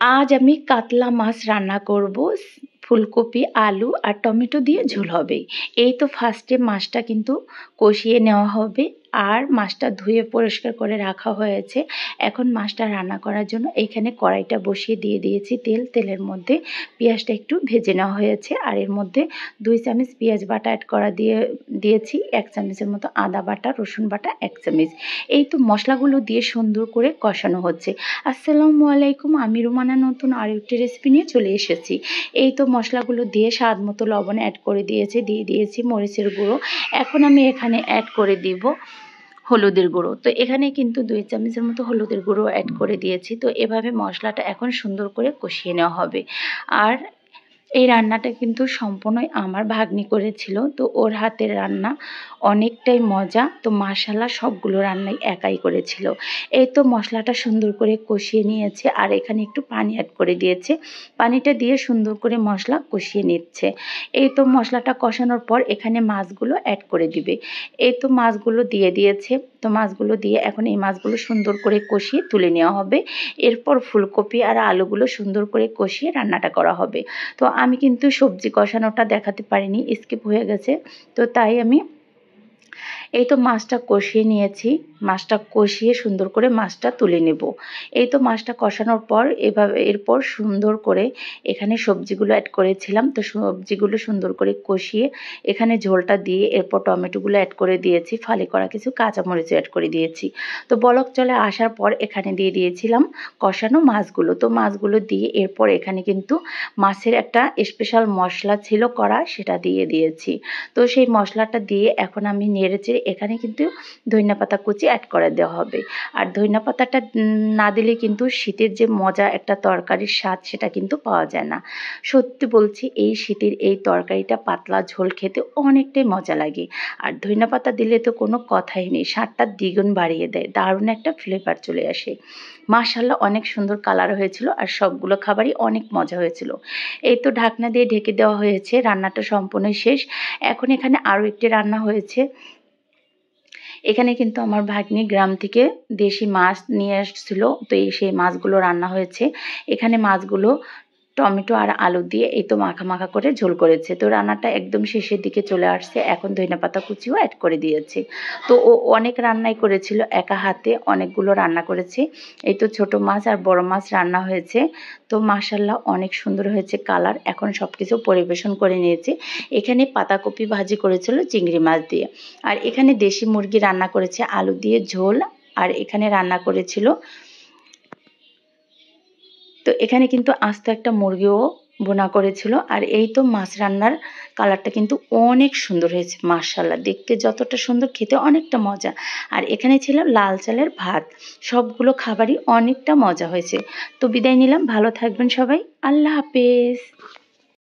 আজ আমি কাতলা মাছ রান্না করব। ফুলকপি, আলু আর টমেটো দিয়ে ঝোল হবে। এই তো ফার্স্টে মাছটা কিন্তু কষিয়ে নেওয়া হবে আর মাছটা ধুয়ে পরিষ্কার করে রাখা হয়েছে। এখন মাছটা রান্না করার জন্য এইখানে কড়াইটা বসিয়ে দিয়ে দিয়েছি তেল। তেলের মধ্যে পেঁয়াজটা একটু ভেজে নেওয়া হয়েছে আর এর মধ্যে 2 চামচ পেঁয়াজ বাটা অ্যাড করা দিয়েছি, 1 চামচের মতো আদা বাটা, রসুন বাটা 1 চামচ। এই তো মশলাগুলো দিয়ে সুন্দর করে কষানো হচ্ছে। আসসালামু আলাইকুম, আমি রুমানা নতুন আর একটি রেসিপি নিয়ে চলে এসেছি। এই তো মশলাগুলো দিয়ে স্বাদ মতো লবণ অ্যাড করে দিয়েছি মরিচের গুঁড়ো। এখন আমি এখানে অ্যাড করে দিব হলুদের গুঁড়ো। তো এখানে কিন্তু 2 চামচের মতো হলুদের গুঁড়ো অ্যাড করে দিয়েছি। তো এভাবে মশলাটা এখন সুন্দর করে কষিয়ে নেওয়া হবে। আর এই রান্নাটা কিন্তু সম্পূর্ণই আমার ভাগ্নি করেছিল। তো ওর হাতের রান্না অনেকটাই মজা। তো মাশাআল্লাহ সবগুলো রান্নাই একাই করেছিল। এই তো মশলাটা সুন্দর করে কষিয়ে নিয়েছে আর এখানে একটু পানি অ্যাড করে দিয়েছে। পানিটা দিয়ে সুন্দর করে মশলা কষিয়ে নিচ্ছে। এই তো মশলাটা কষানোর পর এখানে মাছগুলো অ্যাড করে দিবে। এই তো মাছগুলো দিয়ে দিয়েছে। তো মাছগুলো দিয়ে এখন এই মাছগুলো সুন্দর করে কষিয়ে তুলে নেওয়া হবে। এরপর ফুলকপি আর আলুগুলো সুন্দর করে কষিয়ে রান্নাটা করা হবে। তো আমি কিন্তু সবজি কষানোটা দেখাতে পারিনি, স্কিপ হয়ে গেছে। তো তাই আমি এই তো মাছটা কষিয়ে নিয়েছি। মাছটা কষিয়ে সুন্দর করে মাছটা তুলে নেব। এই তো মাছটা কষানোর পর এরপর সুন্দর করে এখানে সবজিগুলো অ্যাড করেছিলাম। তো সবজিগুলো সুন্দর করে কষিয়ে এখানে ঝোলটা দিয়ে এরপর টমেটোগুলো অ্যাড করে দিয়েছি, ফালি করা কিছু কাঁচামরিচ অ্যাড করে দিয়েছি। তো বলক চলে আসার পর এখানে দিয়ে দিয়েছিলাম কষানো মাছগুলো। তো মাছগুলো দিয়ে এরপর এখানে কিন্তু মাছের একটা স্পেশাল মশলা ছিল করা, সেটা দিয়ে দিয়েছি। তো সেই মশলাটা দিয়ে এখন আমি নেড়েচেড়ে এখানে কিন্তু ধনিয়াপাতা কুচি অ্যাড করে দেওয়া হবে। আর ধনিয়াপাতাটা না দিলে কিন্তু শীতের যে মজা একটা তরকারির স্বাদ সেটা কিন্তু পাওয়া যায় না। সত্যি বলছি, এই শীতের এই তরকারিটা পাতলা ঝোল খেতে অনেকটাই মজা লাগে। আর ধনিয়াপাতা দিলে তো কোনো কথাই নেই, স্বাদটা দ্বিগুণ বাড়িয়ে দেয়, দারুণ একটা ফ্লেভার চলে আসে। মাশাআল্লাহ অনেক সুন্দর কালার হয়েছিল আর সবগুলো খাবারই অনেক মজা হয়েছিল। এই তো ঢাকনা দিয়ে ঢেকে দেওয়া হয়েছে, রান্নাটা সম্পূর্ণ শেষ। এখন এখানে আরও একটি রান্না হয়েছে। এখানে কিন্তু আমার ভাগ্নি গ্রাম থেকে দেশি মাছ নিয়ে আসছিল। তো সেই মাছগুলো রান্না হয়েছে। এখানে মাছগুলো টমেটো আর আলু দিয়ে এই তো মাখা মাখা করে ঝোল করেছে। তো রান্নাটা একদম শেষের দিকে চলে আসছে। এখন ধনিয়াপাতা কুচিও অ্যাড করে দিয়েছে। তো ও অনেক রান্নাই করেছিল, একা হাতে অনেকগুলো রান্না করেছে। এই তো ছোট মাছ আর বড় মাছ রান্না হয়েছে। তো মাশাআল্লাহ অনেক সুন্দর হয়েছে কালার। এখন সব কিছু পরিবেশন করে নিয়েছে। এখানে পাতাকপি ভাজি করেছিল চিংড়ি মাছ দিয়ে। আর এখানে দেশি মুরগি রান্না করেছে আলু দিয়ে ঝোল। আর এখানে রান্না করেছিল, তো এখানে কিন্তু আস্ত একটা মুরগিও বোনা করেছিল। আর এই তো মাছ রান্নার কালারটা কিন্তু অনেক সুন্দর হয়েছে মাশাআল্লাহ, দেখতে যতটা সুন্দর খেতে অনেকটা মজা। আর এখানে ছিল লাল চালের ভাত। সবগুলো খাবারই অনেকটা মজা হয়েছে। তো বিদায় নিলাম, ভালো থাকবেন সবাই, আল্লাহ হাফেজ।